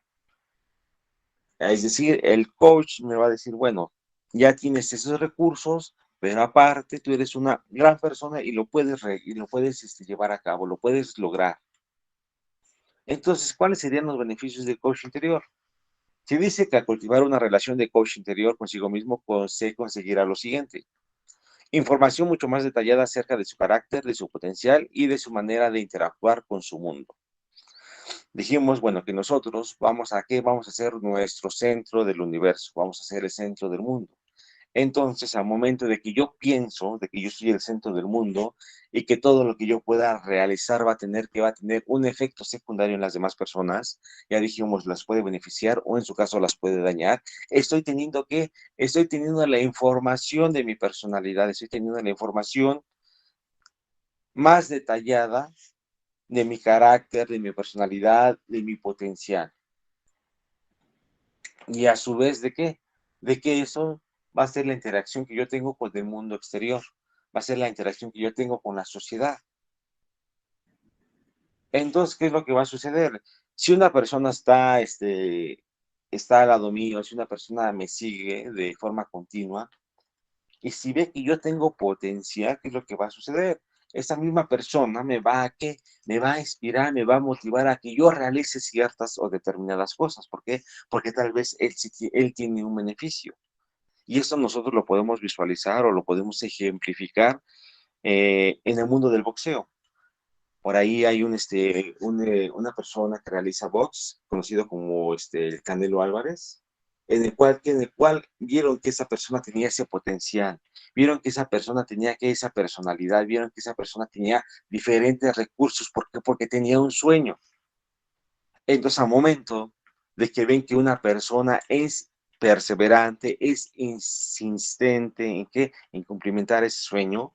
Es decir, el coach me va a decir, bueno, ya tienes esos recursos, pero aparte tú eres una gran persona y lo puedes llevar a cabo, lo puedes lograr. Entonces, ¿cuáles serían los beneficios del coach interior? Se dice que al cultivar una relación de coach interior consigo mismo, se conseguirá lo siguiente: información mucho más detallada acerca de su carácter, de su potencial y de su manera de interactuar con su mundo. Dijimos, bueno, que nosotros vamos a ser nuestro centro del universo, vamos a ser el centro del mundo. Entonces, al momento de que yo pienso, de que yo soy el centro del mundo y que todo lo que yo pueda realizar va a tener un efecto secundario en las demás personas, ya dijimos, las puede beneficiar o en su caso las puede dañar, estoy teniendo la información de mi personalidad, estoy teniendo la información más detallada de mi carácter, de mi personalidad, de mi potencial. Y a su vez, ¿de qué? De que eso va a ser la interacción que yo tengo con el mundo exterior, va a ser la interacción que yo tengo con la sociedad. Entonces, ¿qué es lo que va a suceder? Si una persona está al lado mío, si una persona me sigue de forma continua, y si ve que yo tengo potencial, ¿qué es lo que va a suceder? Esa misma persona me va a, ¿qué? Me va a inspirar, me va a motivar a que yo realice ciertas o determinadas cosas. ¿Por qué? Porque tal vez él tiene un beneficio. Y esto nosotros lo podemos visualizar o lo podemos ejemplificar en el mundo del boxeo. Por ahí hay una persona que realiza box, conocido como el Canelo Álvarez, en el cual vieron que esa persona tenía ese potencial, vieron que esa persona tenía esa personalidad, vieron que esa persona tenía diferentes recursos. ¿Por qué? Porque tenía un sueño. Entonces, al momento de que ven que una persona es perseverante, es insistente en cumplimentar ese sueño,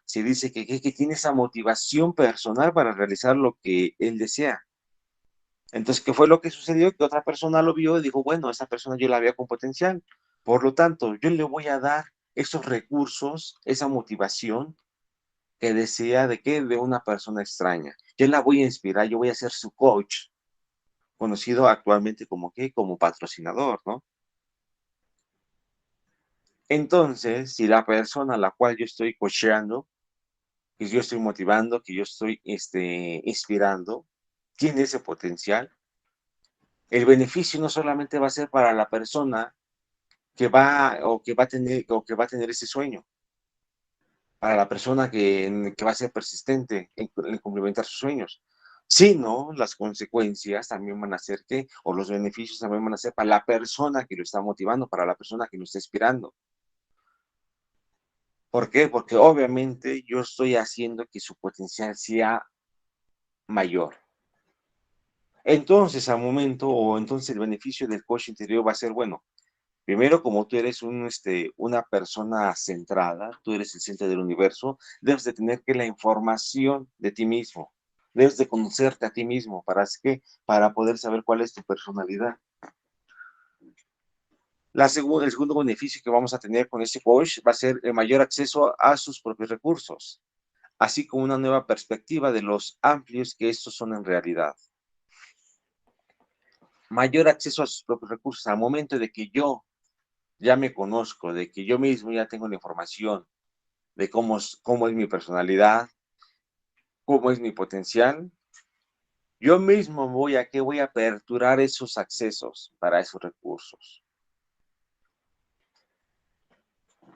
se dice que tiene esa motivación personal para realizar lo que él desea. Entonces, ¿qué fue lo que sucedió? Que otra persona lo vio y dijo, bueno, esa persona yo la veo con potencial. Por lo tanto, yo le voy a dar esos recursos, esa motivación que desea de qué, de una persona extraña. Yo la voy a inspirar, yo voy a ser su coach, conocido actualmente como qué, como patrocinador, ¿no? Entonces, si la persona a la cual yo estoy coacheando, que yo estoy motivando, que yo estoy inspirando, tiene ese potencial, el beneficio no solamente va a ser para la persona que va a tener ese sueño, para la persona que va a ser persistente en cumplimentar sus sueños, sino las consecuencias también van a ser que, o los beneficios también van a ser para la persona que lo está motivando, para la persona que lo está inspirando. ¿Por qué? Porque obviamente yo estoy haciendo que su potencial sea mayor. Entonces, al momento, o entonces el beneficio del coach interior va a ser, bueno, primero, como tú eres una persona centrada, tú eres el centro del universo, debes de tener que la información de ti mismo, debes de conocerte a ti mismo, ¿para qué? Para poder saber cuál es tu personalidad. El segundo beneficio que vamos a tener con este coach va a ser el mayor acceso a sus propios recursos, así como una nueva perspectiva de los amplios que estos son en realidad. Mayor acceso a sus propios recursos al momento de que yo ya me conozco, de que yo mismo ya tengo la información de cómo es mi personalidad, cómo es mi potencial. Yo mismo voy a aperturar esos accesos para esos recursos.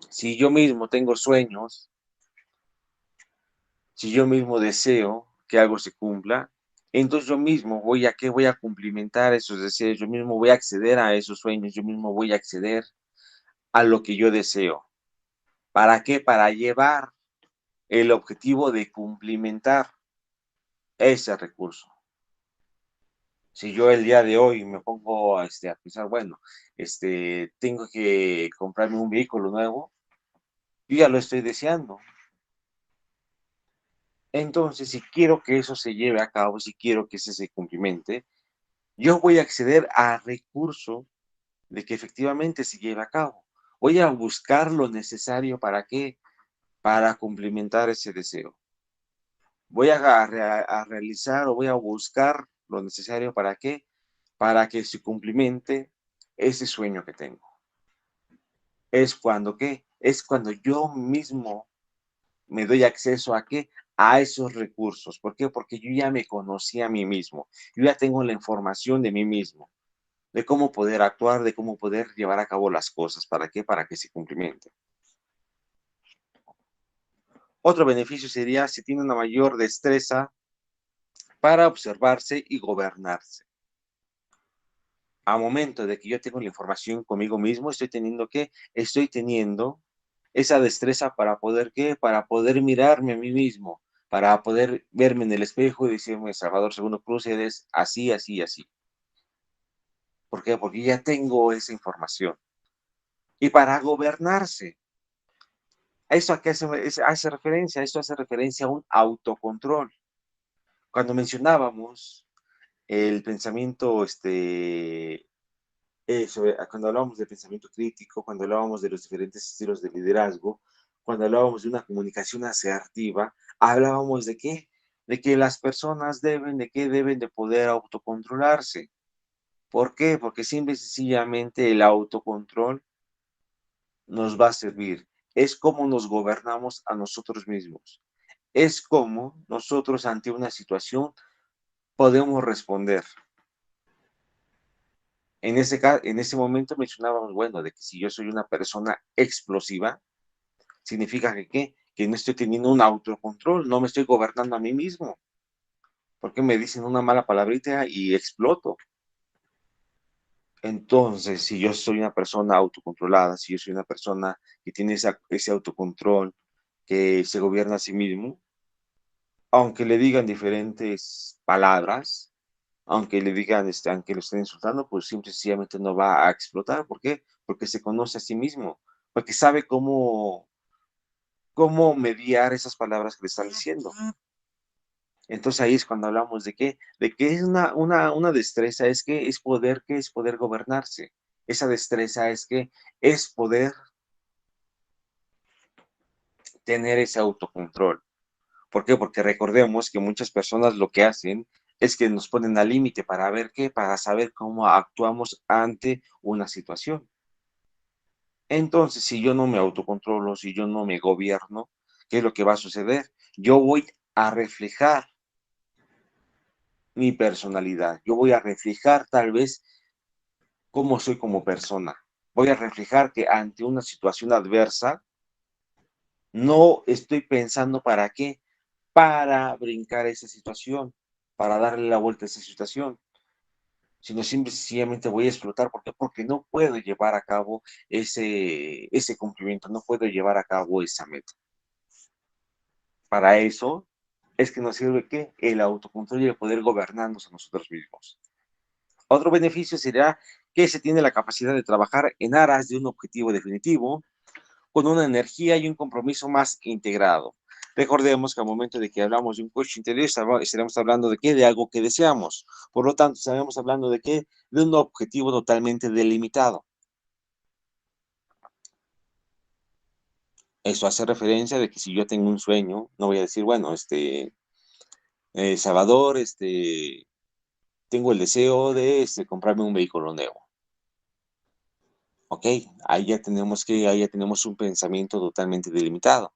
Si yo mismo tengo sueños, si yo mismo deseo que algo se cumpla, entonces yo mismo voy a cumplimentar esos deseos, yo mismo voy a acceder a esos sueños, yo mismo voy a acceder a lo que yo deseo. ¿Para qué? Para llevar el objetivo de cumplimentar ese recurso. Si yo el día de hoy me pongo a pensar, bueno, tengo que comprarme un vehículo nuevo, yo ya lo estoy deseando. Entonces, si quiero que eso se lleve a cabo, si quiero que ese se cumplimente, yo voy a acceder al recurso de que efectivamente se lleve a cabo. Voy a buscar lo necesario para qué, para cumplimentar ese deseo. Voy a realizar o voy a buscar lo necesario para qué, para que se cumplimente ese sueño que tengo. Es cuando, ¿qué? Es cuando yo mismo me doy acceso a qué, a esos recursos. ¿Por qué? Porque yo ya me conocí a mí mismo. Yo ya tengo la información de mí mismo, de cómo poder actuar, de cómo poder llevar a cabo las cosas. ¿Para qué? Para que se cumplimente. Otro beneficio sería si tiene una mayor destreza para observarse y gobernarse. A momento de que yo tengo la información conmigo mismo, estoy teniendo esa destreza para poder, ¿qué? Para poder mirarme a mí mismo, para poder verme en el espejo y decirme, Salvador Segundo Cruz, eres así, así, así. ¿Por qué? Porque ya tengo esa información. Y para gobernarse, ¿Eso a qué hace referencia? Esto hace referencia a un autocontrol. Cuando mencionábamos el pensamiento, cuando hablábamos de pensamiento crítico, cuando hablábamos de los diferentes estilos de liderazgo, cuando hablábamos de una comunicación asertiva, hablábamos de qué, de que las personas deben de poder autocontrolarse. ¿Por qué? Porque simple y sencillamente el autocontrol nos va a servir. Es como nos gobernamos a nosotros mismos. Es como nosotros ante una situación podemos responder. En ese momento mencionábamos, bueno, de que si yo soy una persona explosiva, significa que, ¿qué? Que no estoy teniendo un autocontrol, no me estoy gobernando a mí mismo, porque me dicen una mala palabrita y exploto. Entonces, si yo soy una persona autocontrolada, si yo soy una persona que tiene ese autocontrol, que se gobierna a sí mismo, aunque le digan diferentes palabras, aunque le digan, aunque lo estén insultando, pues simple y sencillamente no va a explotar. ¿Por qué? Porque se conoce a sí mismo, porque sabe cómo mediar esas palabras que le están diciendo. Entonces ahí es cuando hablamos de que es una destreza, que es poder gobernarse. Esa destreza es poder tener ese autocontrol. ¿Por qué? Porque recordemos que muchas personas lo que hacen es que nos ponen al límite para ver qué, para saber cómo actuamos ante una situación. Entonces, si yo no me autocontrolo, si yo no me gobierno, ¿qué es lo que va a suceder? Yo voy a reflejar mi personalidad, yo voy a reflejar tal vez cómo soy como persona. Voy a reflejar que ante una situación adversa, no estoy pensando para qué, para brincar esa situación, para darle la vuelta a esa situación, sino simple y sencillamente voy a explotar. ¿Por qué? Porque no puedo llevar a cabo ese cumplimiento, no puedo llevar a cabo esa meta. Para eso es que nos sirve ¿qué? El autocontrol y el poder gobernarnos a nosotros mismos. Otro beneficio será que se tiene la capacidad de trabajar en aras de un objetivo definitivo, con una energía y un compromiso más integrado. Recordemos que al momento de que hablamos de un coche interior, estaremos hablando de qué, de algo que deseamos. Por lo tanto, estaremos hablando de qué, de un objetivo totalmente delimitado. Eso hace referencia de que si yo tengo un sueño, no voy a decir, bueno, Salvador, tengo el deseo de comprarme un vehículo nuevo. Ok, ahí ya tenemos un pensamiento totalmente delimitado.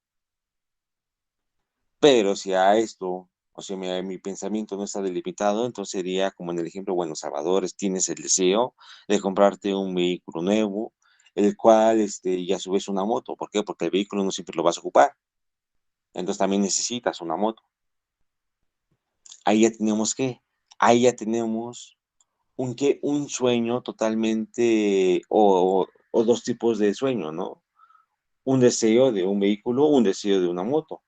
Pero si a esto, o sea, mi pensamiento no está delimitado, entonces sería como en el ejemplo, bueno, Salvador, tienes el deseo de comprarte un vehículo nuevo, el cual, y a su vez una moto. ¿Por qué? Porque el vehículo no siempre lo vas a ocupar. Entonces también necesitas una moto. Ahí ya tenemos qué, ahí ya tenemos un sueño totalmente, o dos tipos de sueño, ¿no? Un deseo de un vehículo, un deseo de una moto.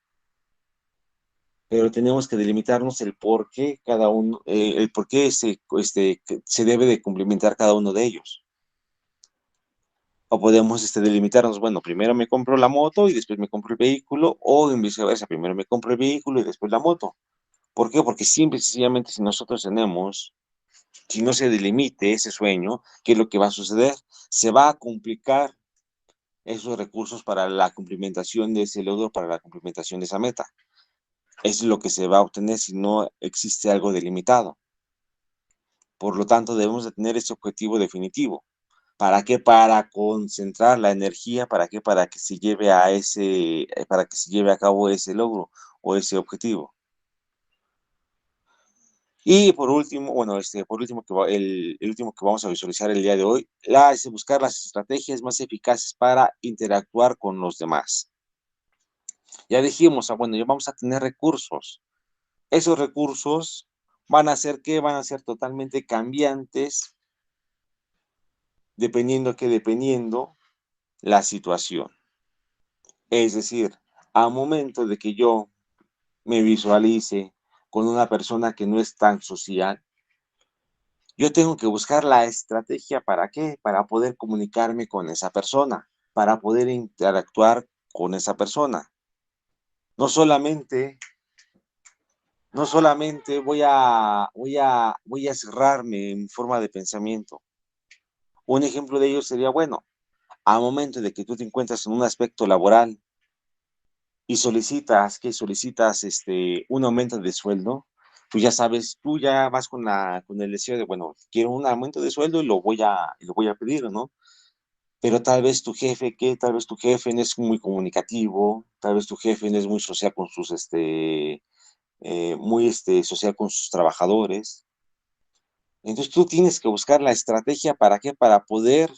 Pero tenemos que delimitarnos el por qué cada uno, el por qué se debe de cumplimentar cada uno de ellos. O podemos delimitarnos, bueno, primero me compro la moto y después me compro el vehículo, o en viceversa, primero me compro el vehículo y después la moto. ¿Por qué? Porque simple y sencillamente si no se delimite ese sueño, ¿qué es lo que va a suceder? Se va a complicar esos recursos para la cumplimentación de ese logro, para la cumplimentación de esa meta. Eso es lo que se va a obtener si no existe algo delimitado. Por lo tanto, debemos de tener ese objetivo definitivo. ¿Para qué? Para concentrar la energía, ¿para qué? Para que se lleve a cabo ese logro o ese objetivo. Y por último, bueno, el último que vamos a visualizar el día de hoy, es buscar las estrategias más eficaces para interactuar con los demás. Ya dijimos, bueno, ya vamos a tener recursos. Esos recursos van a ser ¿qué? Van a ser totalmente cambiantes dependiendo la situación. Es decir, a momento de que yo me visualice con una persona que no es tan social, yo tengo que buscar la estrategia ¿para qué? Para poder comunicarme con esa persona, para poder interactuar con esa persona. No solamente voy a cerrarme en mi forma de pensamiento. Un ejemplo de ello sería, bueno, al momento de que tú te encuentras en un aspecto laboral y solicitas un aumento de sueldo, pues ya sabes, tú ya vas con el deseo de, bueno, quiero un aumento de sueldo y lo voy a pedir, ¿no? Pero tal vez tu jefe no es muy comunicativo, tal vez tu jefe no es muy social con sus, social con sus trabajadores. Entonces tú tienes que buscar la estrategia para qué, para poder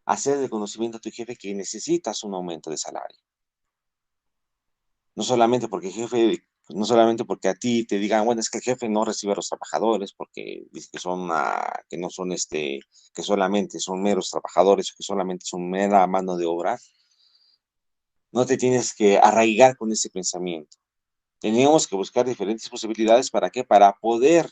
hacer el conocimiento a tu jefe que necesitas un aumento de salario. No solamente porque no solamente porque a ti te digan, bueno, es que el jefe no recibe a los trabajadores porque dice que que no son que solamente son meros trabajadores o que solamente son mera mano de obra. No te tienes que arraigar con ese pensamiento. Tenemos que buscar diferentes posibilidades para qué, para poder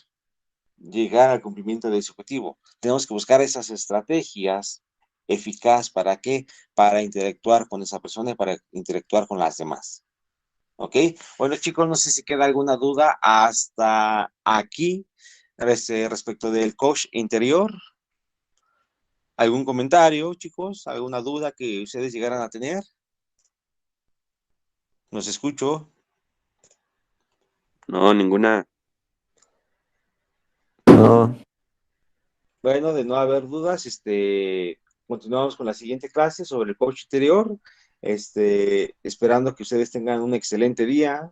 llegar al cumplimiento de ese objetivo. Tenemos que buscar esas estrategias eficaces para qué, para interactuar con esa persona y para interactuar con las demás. ¿Ok? Bueno, chicos, no sé si queda alguna duda hasta aquí respecto del coach interior. ¿Algún comentario, chicos? ¿Alguna duda que ustedes llegaran a tener? ¿Los escucho? No, ninguna. No, Bueno, de no haber dudas, continuamos con la siguiente clase sobre el coach interior, esperando que ustedes tengan un excelente día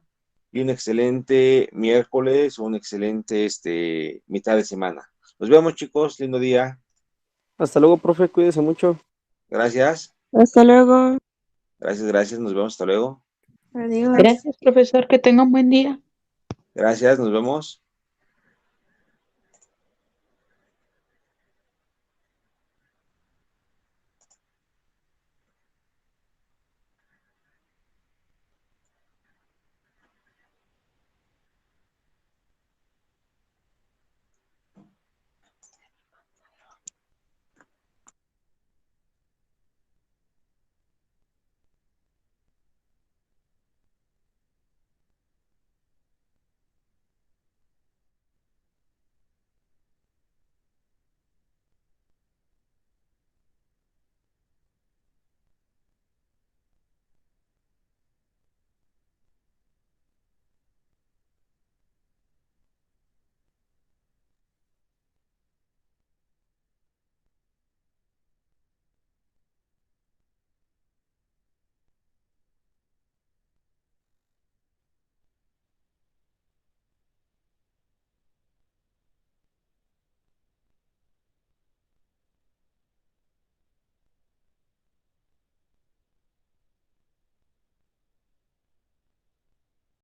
y un excelente miércoles o un excelente, mitad de semana. Nos vemos, chicos, lindo día. hasta luego, profe, cuídese mucho. Gracias, Hasta luego. gracias, nos vemos, hasta luego. Adiós. Gracias, profesor. Que tenga un buen día. Gracias, nos vemos.